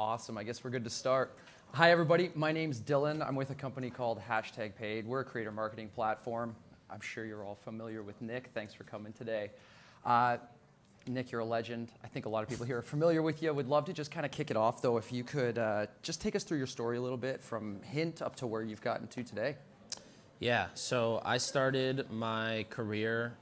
Awesome. I guess we're good to start. Hi, everybody. My name's Dylan. I'm with a company called #Paid. We're a creator marketing platform. I'm sure you're all familiar with Nick. Thanks for coming today. Nick, you're a legend. I think a lot of people here are familiar with you. Would love to just kind of kick it off, though, if you could just take us through your story a little bit from Hint up to where you've gotten to today. Yeah, so I started my career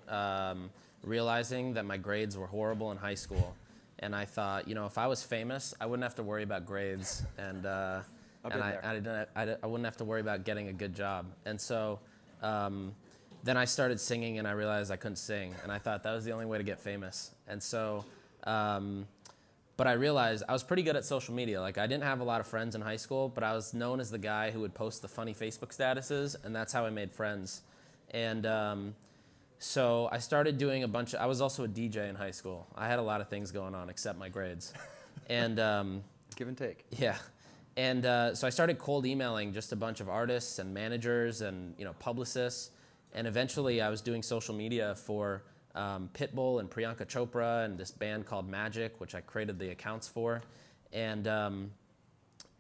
realizing that my grades were horrible in high school. And I thought, you know, if I was famous, I wouldn't have to worry about grades, and I wouldn't have to worry about getting a good job. And so then I started singing, and I realized I couldn't sing, and I thought that was the only way to get famous. And so, but I realized I was pretty good at social media. Like, I didn't have a lot of friends in high school, but I was known as the guy who would post the funny Facebook statuses, and that's how I made friends. And so I started doing I was also a DJ in high school. I had a lot of things going on except my grades. And give and take. Yeah. And so I started cold emailing just a bunch of artists and managers and, you know, publicists. And eventually I was doing social media for Pitbull and Priyanka Chopra and this band called Magic, which I created the accounts for. And you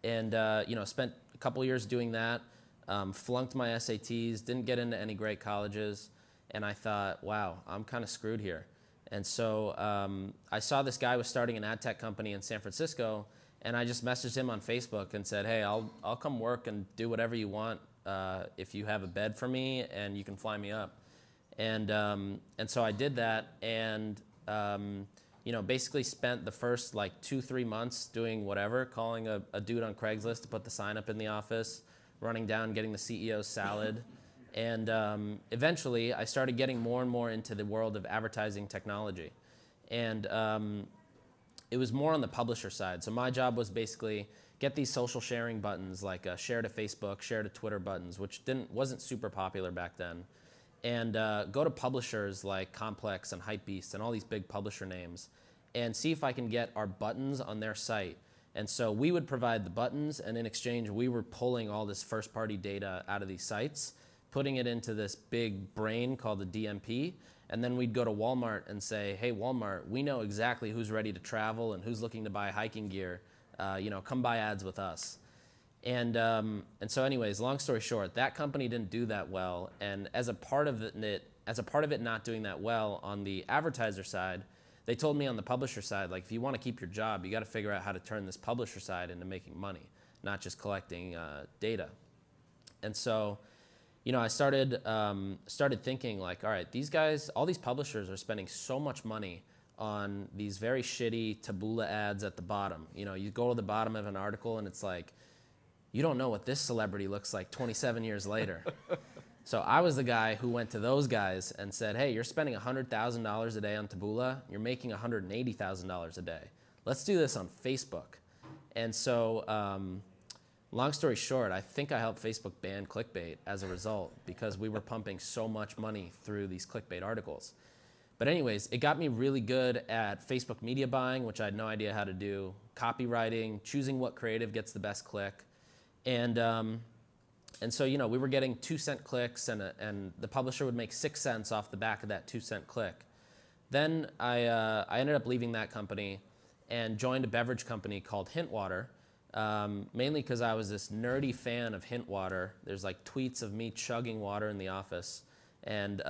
know, spent a couple years doing that, flunked my SATs, didn't get into any great colleges. And I thought, wow, I'm kind of screwed here. And so I saw this guy was starting an ad tech company in San Francisco, and I just messaged him on Facebook and said, hey, I'll come work and do whatever you want if you have a bed for me and you can fly me up. And so I did that, and you know, basically spent the first like 2-3 months doing whatever, calling a dude on Craigslist to put the sign up in the office, running down, getting the CEO's salad. And eventually, I started getting more and more into the world of advertising technology. And it was more on the publisher side. So my job was basically get these social sharing buttons, like share to Facebook, share to Twitter buttons, which wasn't super popular back then. And go to publishers like Complex and Hypebeast and all these big publisher names and see if I can get our buttons on their site. And so we would provide the buttons, and in exchange, we were pulling all this first-party data out of these sites, putting it into this big brain called the DMP, and then we'd go to Walmart and say, hey, Walmart, we know exactly who's ready to travel and who's looking to buy hiking gear. You know, come buy ads with us. And so anyways, long story short, that company didn't do that well, and as a part of it not doing that well on the advertiser side, they told me on the publisher side, like, if you want to keep your job, you got to figure out how to turn this publisher side into making money, not just collecting data. And so, you know, I started thinking, like, all right, these guys, all these publishers are spending so much money on these very shitty Taboola ads at the bottom. You know, you go to the bottom of an article and it's like, you don't know what this celebrity looks like 27 years later. So I was the guy who went to those guys and said, hey, you're spending $100,000 a day on Taboola, you're making $180,000 a day. Let's do this on Facebook. And so, long story short, I think I helped Facebook ban clickbait as a result because we were pumping so much money through these clickbait articles. But anyways, it got me really good at Facebook media buying, which I had no idea how to do, copywriting, choosing what creative gets the best click. And so, you know, we were getting 2-cent clicks, and the publisher would make 6 cents off the back of that 2-cent click. Then I ended up leaving that company and joined a beverage company called Hint Water. Mainly because I was this nerdy fan of Hint Water. There's like tweets of me chugging water in the office. And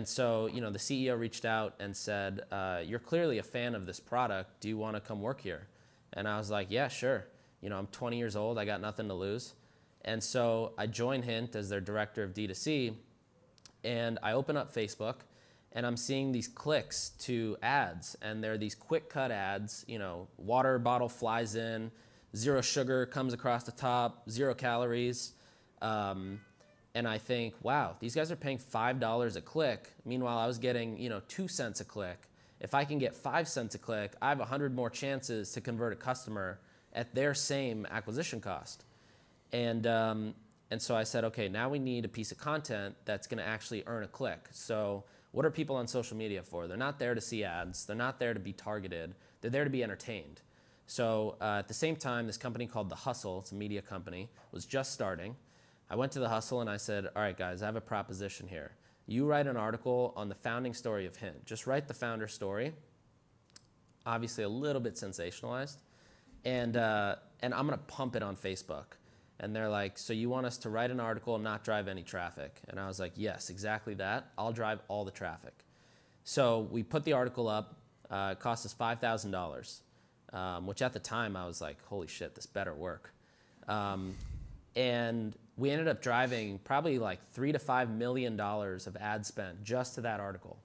so, you know, the CEO reached out and said, you're clearly a fan of this product. Do you want to come work here? And I was like, yeah, sure. You know, I'm 20 years old. I got nothing to lose. And so I joined Hint as their director of D2C. And I open up Facebook, and I'm seeing these clicks to ads, and they're these quick cut ads, you know, water bottle flies in, 0 sugar comes across the top, 0 calories. And I think, wow, these guys are paying $5 a click. Meanwhile, I was getting, you know, 2 cents a click. If I can get 5 cents a click, I have 100 more chances to convert a customer at their same acquisition cost. And so I said, okay, now we need a piece of content that's going to actually earn a click. So what are people on social media for? They're not there to see ads. They're not there to be targeted. They're there to be entertained. So at the same time, this company called The Hustle, it's a media company, was just starting. I went to The Hustle and I said, all right, guys, I have a proposition here. You write an article on the founding story of Hint. Just write the founder story, obviously a little bit sensationalized, and I'm gonna pump it on Facebook. And they're like, so you want us to write an article and not drive any traffic? And I was like, yes, exactly that. I'll drive all the traffic. So we put the article up. It cost us $5,000, which at the time I was like, holy shit, this better work. And we ended up driving probably like $3 to $5 million of ad spend just to that article.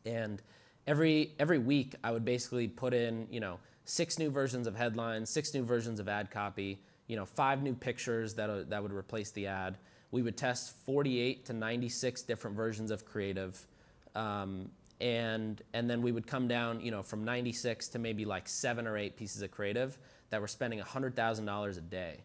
And every week I would basically put in, 6 new versions of headlines, 6 new versions of ad copy, 5 new pictures that would replace the ad. We would test 48 to 96 different versions of creative. And then we would come down, from 96 to maybe like 7 or 8 pieces of creative that were spending $100,000 a day.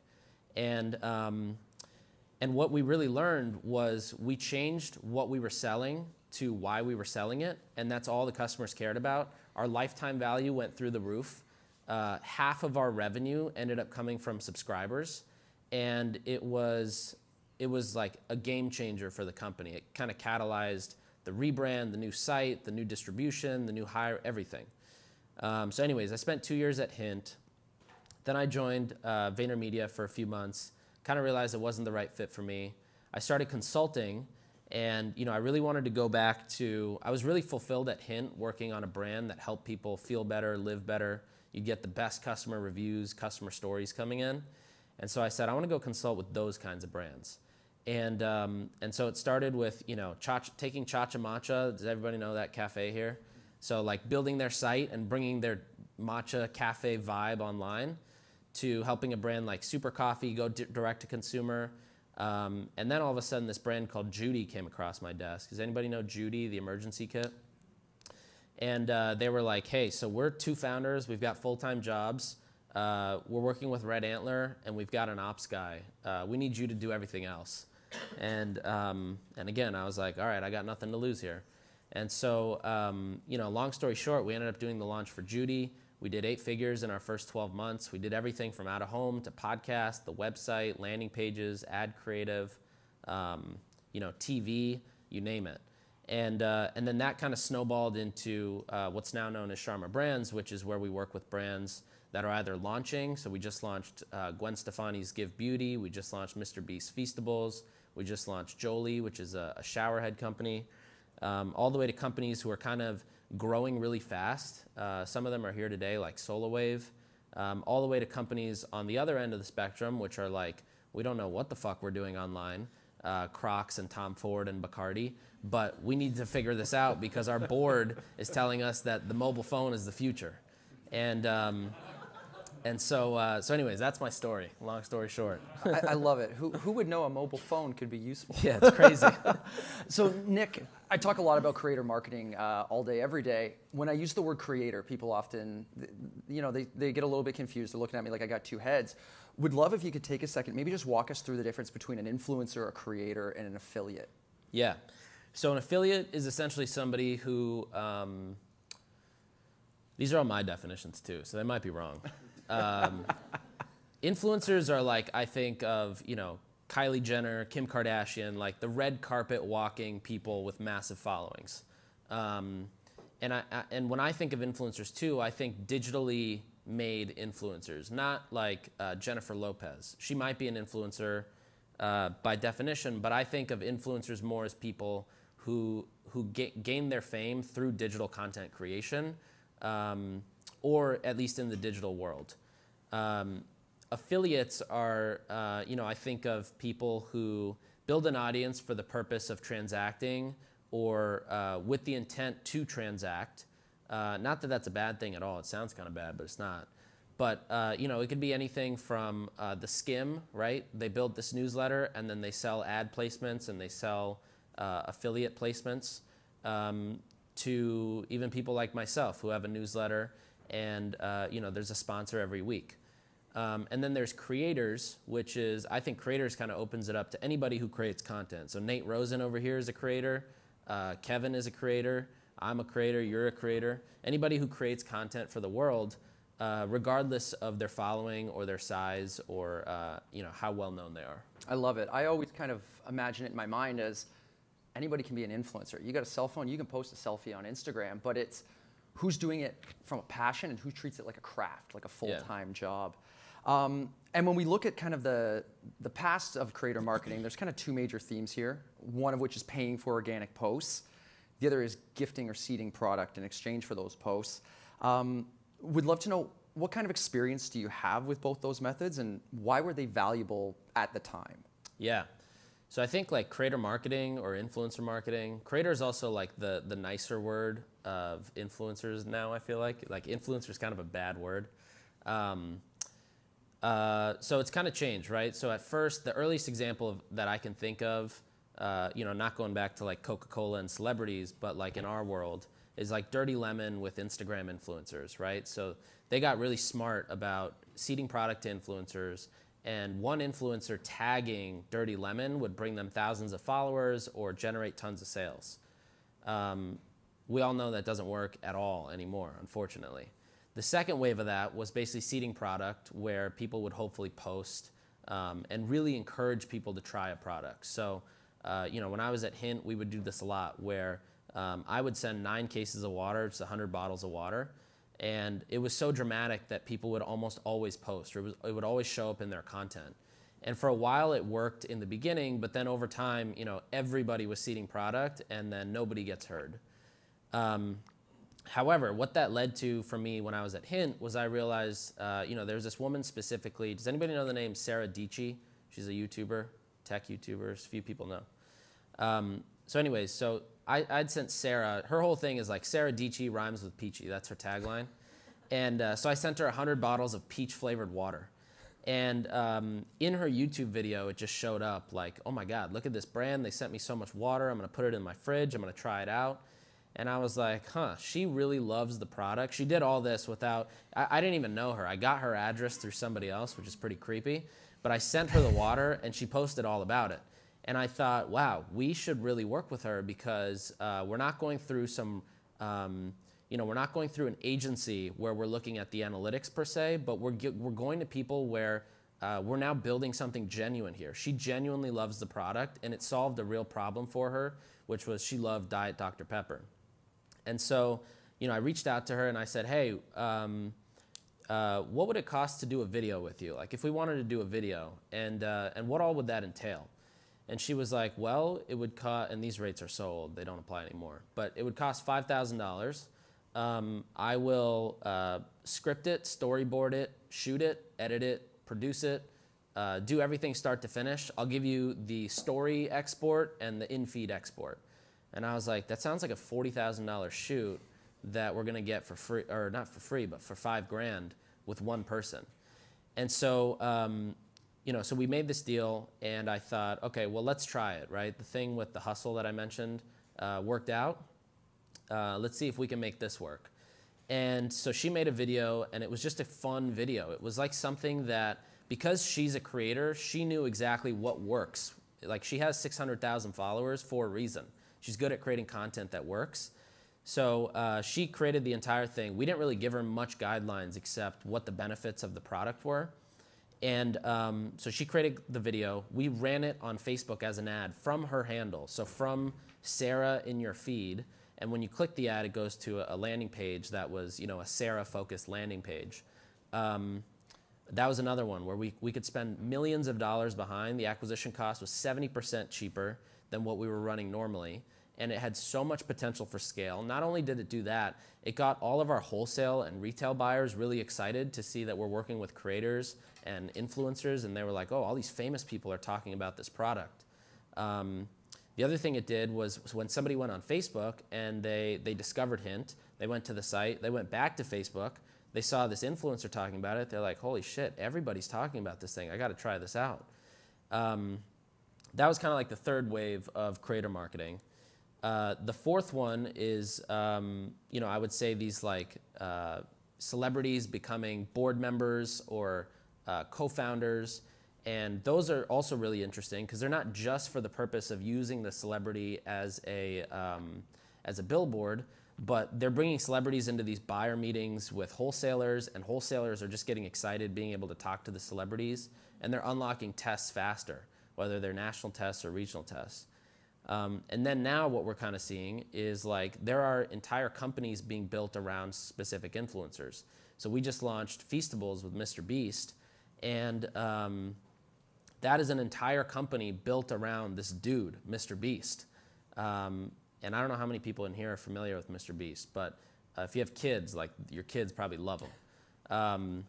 And what we really learned was we changed what we were selling to why we were selling it, and that's all the customers cared about. Our lifetime value went through the roof. Half of our revenue ended up coming from subscribers, and it was like a game changer for the company. It kind of catalyzed the rebrand, the new site, the new distribution, the new hire, everything. So anyways, I spent 2 years at Hint. Then I joined VaynerMedia for a few months, kind of realized it wasn't the right fit for me. I started consulting, and I really wanted to go back to, I was really fulfilled at Hint working on a brand that helped people feel better, live better. You'd get the best customer reviews, customer stories coming in. And so I said, I want to go consult with those kinds of brands. And so it started with, taking Chacha Matcha. Does everybody know that cafe here? So like building their site and bringing their matcha cafe vibe online to helping a brand like Super Coffee go direct to consumer. And then all of a sudden this brand called Judy came across my desk. Does anybody know Judy, the emergency kit? And they were like, hey, so we're 2 founders. We've got full-time jobs. We're working with Red Antler, and we've got an ops guy. We need you to do everything else. And again, I was like, all right, I got nothing to lose here. And so, long story short, we ended up doing the launch for Judy. We did 8 figures in our first 12 months. We did everything from out of home to podcast, the website, landing pages, ad creative, TV, you name it. And then that kind of snowballed into what's now known as Sharma Brands, which is where we work with brands that are either launching. So we just launched Gwen Stefani's Give Beauty. We just launched Mr. Beast Feastables. We just launched Jolie, which is a shower head company. All the way to companies who are kind of growing really fast. Some of them are here today, like SolarWave. All the way to companies on the other end of the spectrum, which are like, we don't know what the fuck we're doing online. Crocs and Tom Ford and Bacardi. But we need to figure this out because our board is telling us that the mobile phone is the future. And so anyways, that's my story, long story short. I love it. Who would know a mobile phone could be useful? Yeah, it's crazy. So Nick, I talk a lot about creator marketing all day, every day. When I use the word creator, people often, they get a little bit confused. They're looking at me like I got 2 heads. Would love if you could take a second, maybe just walk us through the difference between an influencer, a creator, and an affiliate. Yeah. So an affiliate is essentially somebody who, these are all my definitions too, so they might be wrong. Influencers are like, I think of, Kylie Jenner, Kim Kardashian, like the red carpet walking people with massive followings. And when I think of influencers too, I think digitally made influencers, not like Jennifer Lopez. She might be an influencer by definition, but I think of influencers more as people who gain their fame through digital content creation, or at least in the digital world. Affiliates are, I think of people who build an audience for the purpose of transacting or with the intent to transact. Not that that's a bad thing at all. It sounds kind of bad, but it's not. But, it could be anything from the skim, right? They build this newsletter and then they sell ad placements and they sell affiliate placements, to even people like myself who have a newsletter and, there's a sponsor every week. And then there's creators, which is, I think creators kind of opens it up to anybody who creates content. So Nate Rosen over here is a creator. Kevin is a creator. I'm a creator. You're a creator. Anybody who creates content for the world, regardless of their following or their size or, how well known they are. I love it. I always kind of imagine it in my mind as anybody can be an influencer. You got a cell phone, you can post a selfie on Instagram, but it's who's doing it from a passion and who treats it like a craft, like a full-time job. And when we look at kind of the past of creator marketing, there's kind of two major themes here, one of which is paying for organic posts. The other is gifting or seeding product in exchange for those posts. We'd love to know, what kind of experience do you have with both those methods, and why were they valuable at the time? Yeah. So I think like creator marketing or influencer marketing, creator is also like the nicer word of influencers now, I feel like. Like influencer is kind of a bad word. So it's kind of changed, right? So at first, the earliest example that I can think of, not going back to like Coca-Cola and celebrities, but like in our world, is like Dirty Lemon with Instagram influencers, right? So they got really smart about seeding product to influencers, and one influencer tagging Dirty Lemon would bring them thousands of followers or generate tons of sales. We all know that doesn't work at all anymore, unfortunately. The second wave of that was basically seeding product, where people would hopefully post and really encourage people to try a product. So, when I was at Hint, we would do this a lot, where I would send 9 cases of water, just 100 bottles of water, and it was so dramatic that people would almost always post, or it would always show up in their content. And for a while it worked in the beginning, but then over time, everybody was seeding product, and then nobody gets heard. However, what that led to for me when I was at Hint was I realized, there's this woman specifically. Does anybody know the name Sarah Dietschy? She's a YouTuber, tech YouTuber. A few people know. So I'd sent Sarah, her whole thing is like Sarah Dietschy rhymes with peachy. That's her tagline. And so I sent her 100 bottles of peach flavored water. And in her YouTube video, it just showed up like, oh my God, look at this brand. They sent me so much water. I'm going to put it in my fridge. I'm going to try it out. And I was like, she really loves the product. She did all this without, I didn't even know her. I got her address through somebody else, which is pretty creepy. But I sent her the water, and she posted all about it. And I thought, wow, we should really work with her, because we're not going through we're not going through an agency where we're looking at the analytics per se, but we're going to people where we're now building something genuine here. She genuinely loves the product, and it solved a real problem for her, which was she loved Diet Dr. Pepper. And so, I reached out to her and I said, hey, what would it cost to do a video with you? Like if we wanted to do a video, and what all would that entail? And she was like, well, it would cost, and these rates are so old, they don't apply anymore, but it would cost $5,000. I will script it, storyboard it, shoot it, edit it, produce it, do everything start to finish. I'll give you the story export and the in-feed export. And I was like, that sounds like a $40,000 shoot that we're gonna get for free, or not for free, but for $5,000 with one person. And so, so we made this deal, and I thought, okay, well, let's try it, right? The thing with the hustle that I mentioned worked out. Let's see if we can make this work. And so she made a video, and it was just a fun video. It was like something that, because she's a creator, she knew exactly what works. Like she has 600,000 followers for a reason. She's good at creating content that works. So she created the entire thing. We didn't really give her much guidelines except what the benefits of the product were. And so she created the video. We ran it on Facebook as an ad from her handle. So from Sarah in your feed. And when you click the ad, it goes to a landing page that was, a Sarah-focused landing page. That was another one where we could spend millions of dollars behind. The acquisition cost was 70% cheaper than what we were running normally. And it had so much potential for scale. Not only did it do that, it got all of our wholesale and retail buyers really excited to see that we're working with creators and influencers, and they were like, oh, all these famous people are talking about this product. The other thing it did was when somebody went on Facebook and they discovered Hint, they went to the site, they went back to Facebook, they saw this influencer talking about it, they're like, holy shit, everybody's talking about this thing, I gotta try this out. That was kind of like the third wave of creator marketing. The fourth one is, I would say these like celebrities becoming board members or co-founders, and those are also really interesting because they're not just for the purpose of using the celebrity as a billboard, but they're bringing celebrities into these buyer meetings with wholesalers, and wholesalers are just getting excited being able to talk to the celebrities, and they're unlocking tests faster, whether they're national tests or regional tests. And then now what we're kind of seeing is like there are entire companies being built around specific influencers. So we just launched Feastables with Mr. Beast, and that is an entire company built around this dude, Mr. Beast. And I don't know how many people in here are familiar with Mr. Beast, but if you have kids, like your kids probably love him.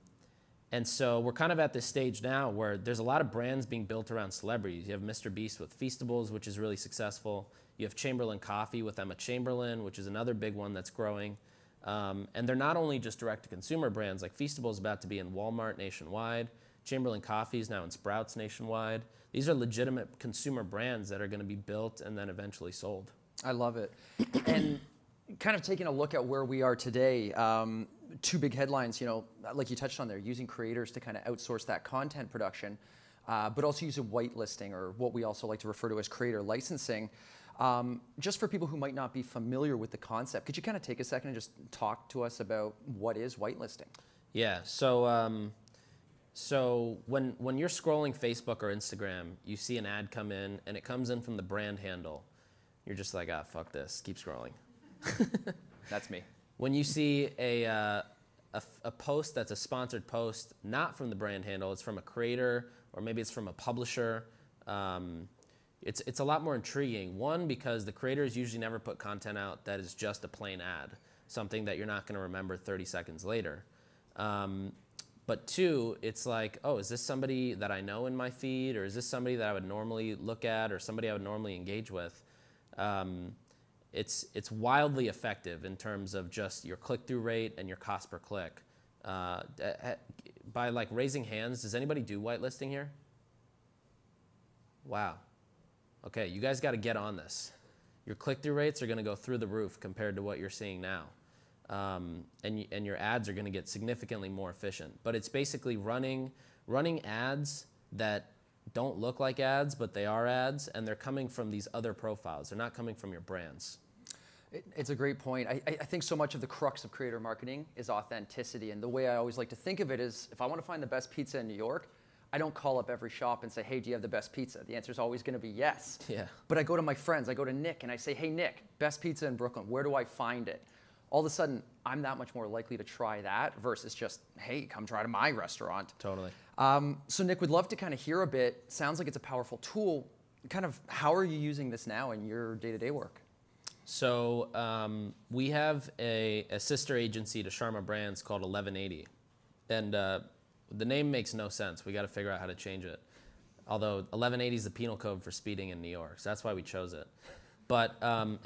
And so we're kind of at this stage now where there's a lot of brands being built around celebrities. You have Mr. Beast with Feastables, which is really successful. You have Chamberlain Coffee with Emma Chamberlain, which is another big one that's growing. And they're not only just direct-to-consumer brands, like Feastables is about to be in Walmart nationwide. Chamberlain Coffee is now in Sprouts nationwide. These are legitimate consumer brands that are going to be built and then eventually sold. I love it. And kind of taking a look at where we are today, two big headlines, you know, like you touched on there, using creators to kind of outsource that content production, but also using whitelisting, or what we also like to refer to as creator licensing. Just for people who might not be familiar with the concept, could you kind of take a second and just talk to us about what is whitelisting? Yeah, so when you're scrolling Facebook or Instagram, you see an ad come in, and it comes in from the brand handle. You're just like, ah, fuck this, keep scrolling. That's me. When you see a post that's a sponsored post, not from the brand handle, it's from a creator, or maybe it's from a publisher, it's a lot more intriguing. One, because the creators usually never put content out that is just a plain ad, something that you're not going to remember 30 seconds later. But two, it's like, oh, is this somebody that I know in my feed, or is this somebody that I would normally look at, or somebody I would normally engage with? It's wildly effective in terms of just your click-through rate and your cost per click. By like raising hands, does anybody do whitelisting here? Wow. Okay, you guys got to get on this. Your click-through rates are going to go through the roof compared to what you're seeing now. And your ads are going to get significantly more efficient. But it's basically running ads that don't look like ads, but they are ads, and they're coming from these other profiles. They're not coming from your brands. It's a great point. I think so much of the crux of creator marketing is authenticity. And the way I always like to think of it is, if I want to find the best pizza in New York, I don't call up every shop and say, hey, do you have the best pizza? The answer is always going to be yes. Yeah. But I go to my friends. I go to Nick, and I say, hey, Nick, best pizza in Brooklyn. Where do I find it? All of a sudden, I'm that much more likely to try that versus just, hey, come try to my restaurant. Totally. So Nick, we'd love to kind of hear a bit. Sounds like it's a powerful tool. Kind of how are you using this now in your day-to-day work? So we have a sister agency to Sharma Brands called 1180. And the name makes no sense. We got to figure out how to change it. Although 1180 is the penal code for speeding in New York. So that's why we chose it. But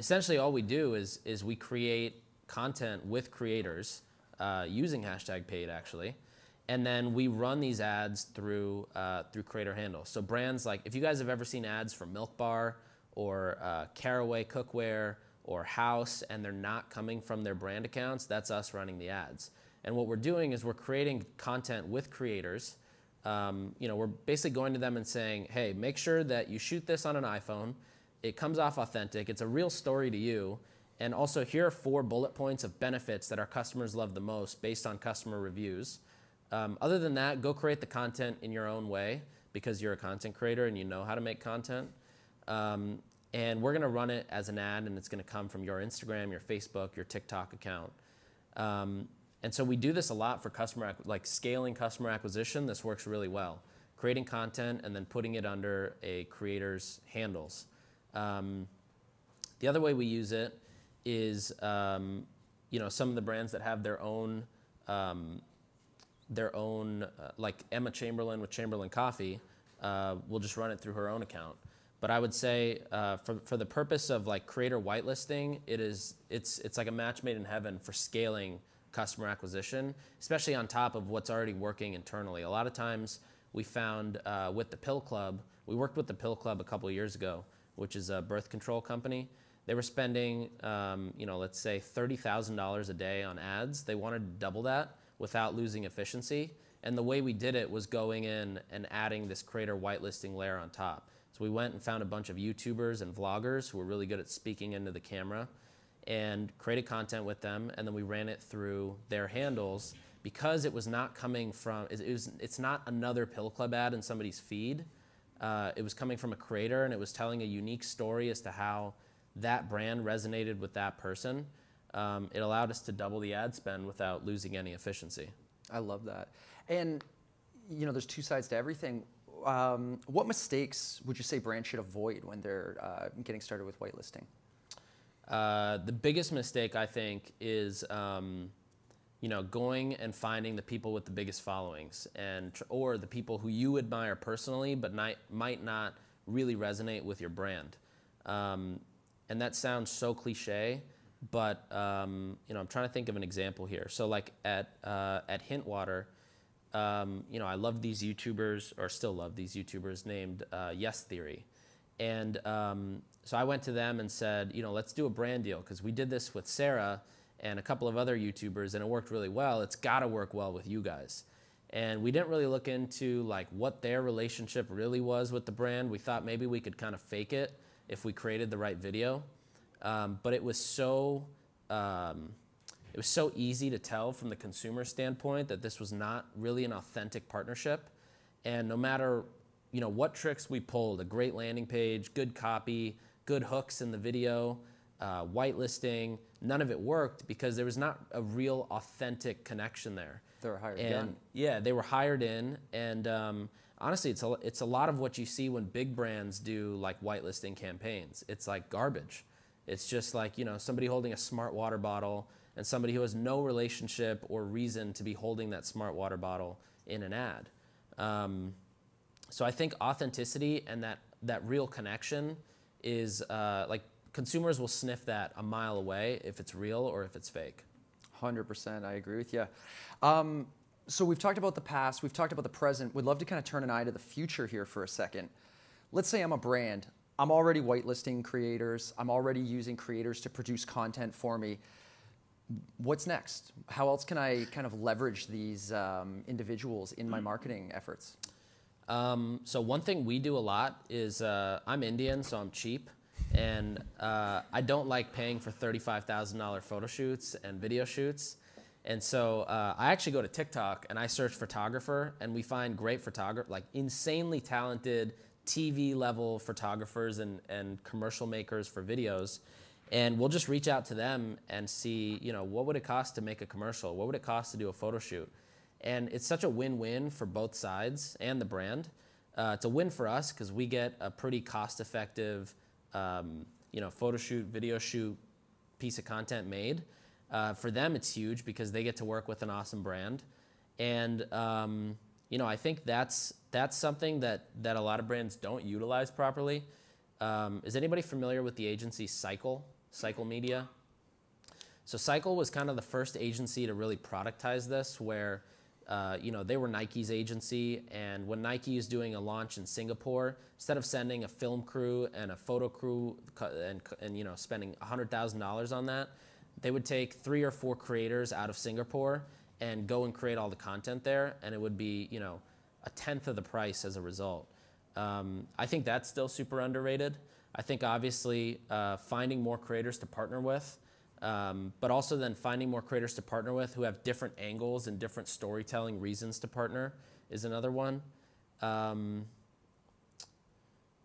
essentially all we do is we create content with creators using #paid actually, and then we run these ads through creator handles. So brands like, if you guys have ever seen ads for Milk Bar or Caraway Cookware or House, and they're not coming from their brand accounts, that's us running the ads. And what we're doing is we're creating content with creators. We're basically going to them and saying, hey, make sure that you shoot this on an iPhone. It comes off authentic. It's a real story to you. And also, here are 4 bullet points of benefits that our customers love the most based on customer reviews. Other than that, go create the content in your own way, because you're a content creator and you know how to make content. And we're going to run it as an ad, and it's going to come from your Instagram, your Facebook, your TikTok account. And so we do this a lot for scaling customer acquisition. This works really well. Creating content and then putting it under a creator's handles. The other way we use it is, some of the brands that have their own, like Emma Chamberlain with Chamberlain Coffee, we'll just run it through her own account. But I would say for the purpose of like creator whitelisting, it's like a match made in heaven for scaling customer acquisition, especially on top of what's already working internally. A lot of times we found with the Pill Club, we worked with the Pill Club a couple of years ago, which is a birth control company. They were spending, let's say $30,000 a day on ads. They wanted to double that without losing efficiency. And the way we did it was going in and adding this creator whitelisting layer on top. So we went and found a bunch of YouTubers and vloggers who were really good at speaking into the camera and created content with them. And then we ran it through their handles, because it was not coming from, it's not another Pill Club ad in somebody's feed. it was coming from a creator and it was telling a unique story as to how that brand resonated with that person, it allowed us to double the ad spend without losing any efficiency. I love that. And there's two sides to everything. What mistakes would you say brands should avoid when they're getting started with whitelisting? The biggest mistake, I think, is going and finding the people with the biggest followings, or the people who you admire personally but might not really resonate with your brand. And that sounds so cliche, but I'm trying to think of an example here. So like at Hintwater, I love these YouTubers, or still love these YouTubers, named Yes Theory. And so I went to them and said, let's do a brand deal, because we did this with Sarah and a couple of other YouTubers and it worked really well. It's got to work well with you guys. And we didn't really look into like what their relationship really was with the brand. We thought maybe we could kind of fake it if we created the right video. But it was so easy to tell from the consumer standpoint that this was not really an authentic partnership. And no matter what tricks we pulled, a great landing page, good copy, good hooks in the video, whitelisting, none of it worked because there was not a real authentic connection there. They were hired in. Yeah, they were hired in, and honestly, it's a lot of what you see when big brands do like whitelisting campaigns. It's like garbage. It's just like somebody holding a smart water bottle and somebody who has no relationship or reason to be holding that smart water bottle in an ad. So I think authenticity and that real connection is like consumers will sniff that a mile away if it's real or if it's fake. 100%, I agree with you. So we've talked about the past, we've talked about the present. We'd love to kind of turn an eye to the future here for a second. Let's say I'm a brand. I'm already whitelisting creators. I'm already using creators to produce content for me. What's next? How else can I kind of leverage these individuals in my marketing efforts? So one thing we do a lot is I'm Indian, so I'm cheap. And I don't like paying for $35,000 photo shoots and video shoots. And so I actually go to TikTok and I search photographer, and we find great photographers, like insanely talented TV level photographers and commercial makers for videos. And we'll just reach out to them and see, what would it cost to make a commercial? What would it cost to do a photo shoot? And it's such a win-win for both sides and the brand. It's a win for us because we get a pretty cost-effective photo shoot, video shoot piece of content made. For them, it's huge because they get to work with an awesome brand. And, I think that's something that a lot of brands don't utilize properly. Is anybody familiar with the agency Cycle Media? So Cycle was kind of the first agency to really productize this, where they were Nike's agency, and when Nike is doing a launch in Singapore, instead of sending a film crew and a photo crew and spending $100,000 on that, they would take 3 or 4 creators out of Singapore and go and create all the content there, and it would be a tenth of the price as a result. I think that's still super underrated. I think obviously finding more creators to partner with, but also then finding more creators to partner with who have different angles and different storytelling reasons to partner is another one.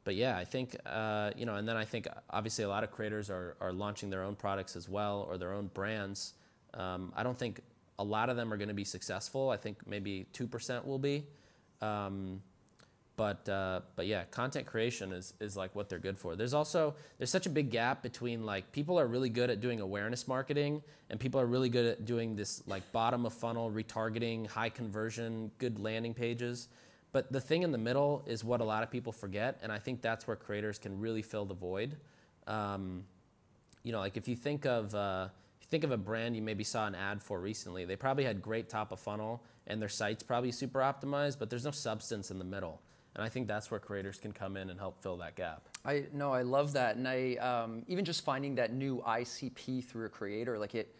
But yeah, I think, and then I think obviously a lot of creators are launching their own products as well, or their own brands. I don't think a lot of them are going to be successful. I think maybe 2% will be. But yeah, content creation is like what they're good for. There's such a big gap between like people are really good at doing awareness marketing and people are really good at doing this like bottom of funnel retargeting, high conversion, good landing pages. But the thing in the middle is what a lot of people forget, and I think that's where creators can really fill the void. Like if you think of a brand you maybe saw an ad for recently, they probably had great top of funnel and their site's probably super optimized, but there's no substance in the middle. And I think that's where creators can come in and help fill that gap. I love that. And I even just finding that new ICP through a creator, like it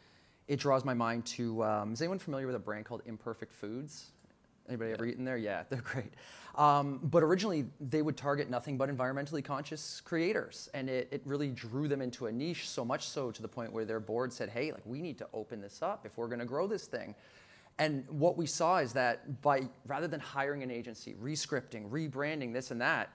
draws my mind to, is anyone familiar with a brand called Imperfect Foods? Anybody ever eaten there? Yeah, they're great. But originally, they would target nothing but environmentally conscious creators. And it really drew them into a niche, so much so to the point where their board said, hey, like we need to open this up if we're going to grow this thing. And what we saw is that rather than hiring an agency, rescripting, rebranding, this and that,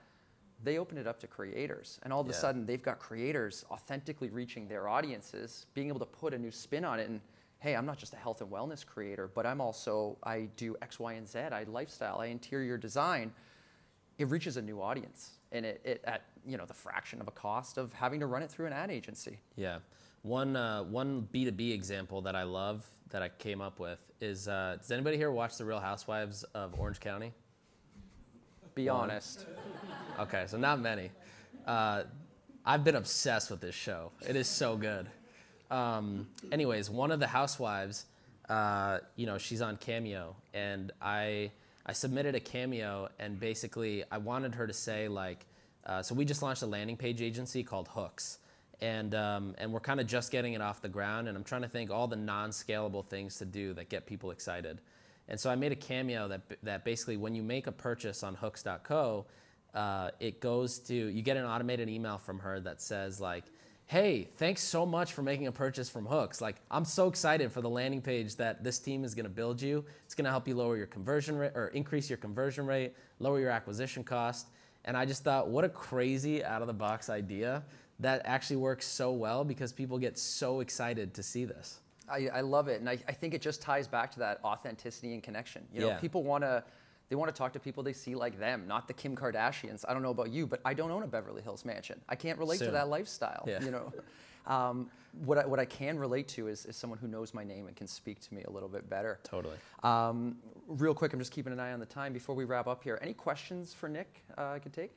they open it up to creators. And all of a sudden, they've got creators authentically reaching their audiences, being able to put a new spin on it. And hey, I'm not just a health and wellness creator, but I do X, Y, and Z. I lifestyle, I interior design. It reaches a new audience, and it at the fraction of a cost of having to run it through an ad agency. Yeah. One B2B example that I love that I came up with is, does anybody here watch The Real Housewives of Orange County? Be honest. Okay, so not many. I've been obsessed with this show. It is so good. Anyways, one of the housewives, she's on Cameo, and I submitted a Cameo, and basically I wanted her to say so we just launched a landing page agency called Hooks, and we're kind of just getting it off the ground, and I'm trying to think all the non-scalable things to do that get people excited. And so I made a Cameo that basically when you make a purchase on hooks.co, you get an automated email from her that says hey, thanks so much for making a purchase from Hooks. I'm so excited for the landing page that this team is gonna build you. It's gonna help you lower your conversion rate, or increase your conversion rate, lower your acquisition cost. And I just thought, what a crazy out of the box idea that actually works so well because people get so excited to see this. I love it, and I think it just ties back to that authenticity and connection. People want to talk to people they see like them, not the Kim Kardashians. I don't know about you, but I don't own a Beverly Hills mansion. I can't relate to that lifestyle. Yeah. What I can relate to is someone who knows my name and can speak to me a little bit better. Totally. Real quick, I'm just keeping an eye on the time before we wrap up here. Any questions for Nick I could take?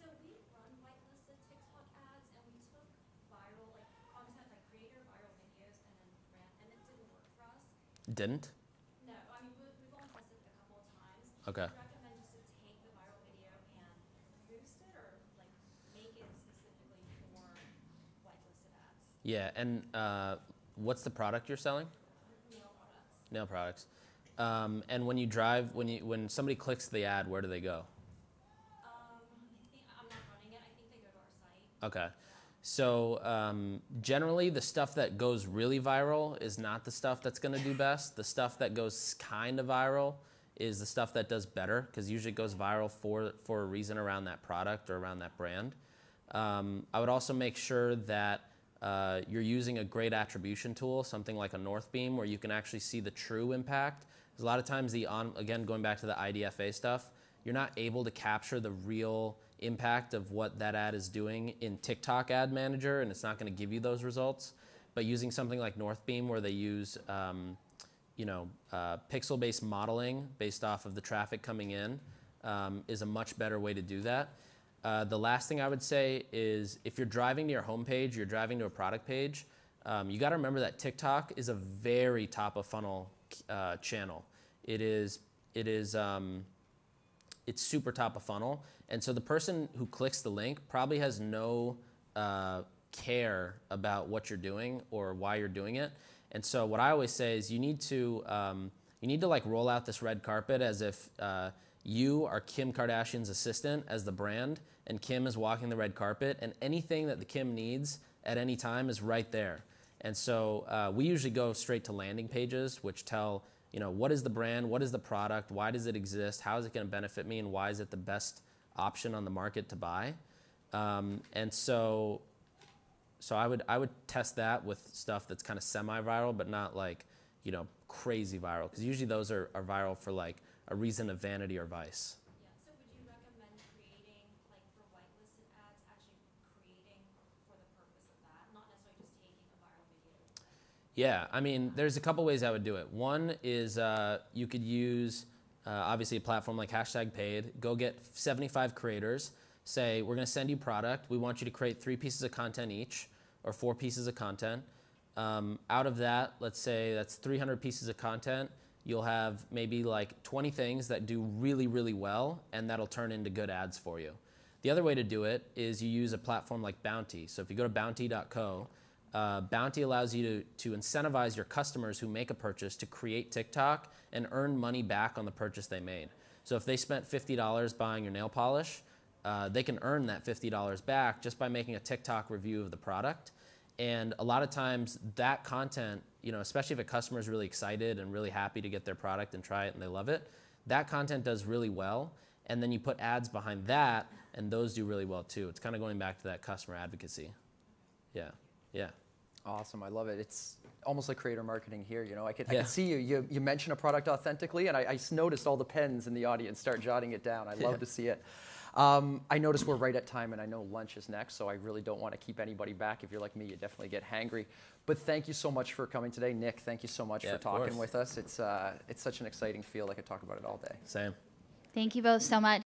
So we run whitelisted TikTok ads, and we took viral content, creator viral videos, and then ran, and it didn't work for us. Didn't? No, I mean we've only tested it a couple of times. Okay. Do you recommend just to take the viral video and boost it, or make it specifically for whitelisted ads? Yeah, and what's the product you're selling? Nail products. Nail products. And when you drive, when somebody clicks the ad, where do they go? I'm not running it. I think they go to our site. Okay. So generally, the stuff that goes really viral is not the stuff that's going to do best. The stuff that goes kind of viral is the stuff that does better, because usually it goes viral for a reason around that product or around that brand. I would also make sure that you're using a great attribution tool, something like a Northbeam, where you can actually see the true impact. Because a lot of times, again, going back to the IDFA stuff, you're not able to capture the real impact of what that ad is doing in TikTok Ad Manager, and it's not going to give you those results. But using something like Northbeam, where they use pixel-based modeling based off of the traffic coming in, is a much better way to do that. The last thing I would say is, if you're driving to your homepage, you're driving to a product page, you got to remember that TikTok is a very top of funnel channel. It's super top of funnel, and so the person who clicks the link probably has no care about what you're doing or why you're doing it. And so what I always say is you need to roll out this red carpet as if you are Kim Kardashian's assistant as the brand, and Kim is walking the red carpet, and anything that the Kim needs at any time is right there. And so we usually go straight to landing pages, which tell, what is the brand, what is the product, why does it exist, how is it going to benefit me, and why is it the best option on the market to buy. And so I would test that with stuff that's kind of semi-viral, but not crazy viral, because usually those are viral for a reason of vanity or vice. Yeah. So would you recommend creating, for whitelisted ads, actually creating for the purpose of that, not necessarily just taking a viral video? Yeah, I mean, there's a couple ways I would do it. One is you could use, obviously, a platform like #paid. Go get 75 creators. Say, we're going to send you product. We want you to create 3 pieces of content each, or 4 pieces of content. Out of that, let's say that's 300 pieces of content. You'll have maybe 20 things that do really, really well, and that'll turn into good ads for you. The other way to do it is you use a platform like Bounty. So if you go to bounty.co, Bounty allows you to incentivize your customers who make a purchase to create TikTok and earn money back on the purchase they made. So if they spent $50 buying your nail polish, they can earn that $50 back just by making a TikTok review of the product. And a lot of times that content, especially if a customer is really excited and really happy to get their product and try it and they love it, that content does really well. and then you put ads behind that, and those do really well too. It's kind of going back to that customer advocacy. Yeah, yeah. Awesome, I love it. It's almost like creator marketing here. You know, I could see you mention a product authentically, and I noticed all the pens in the audience start jotting it down. I love to see it. I notice we're right at time, and I know lunch is next, so I really don't want to keep anybody back. If you're like me, you definitely get hangry. But thank you so much for coming today. Nick, thank you so much for talking with us. It's such an exciting field. I could talk about it all day. Same. Thank you both so much.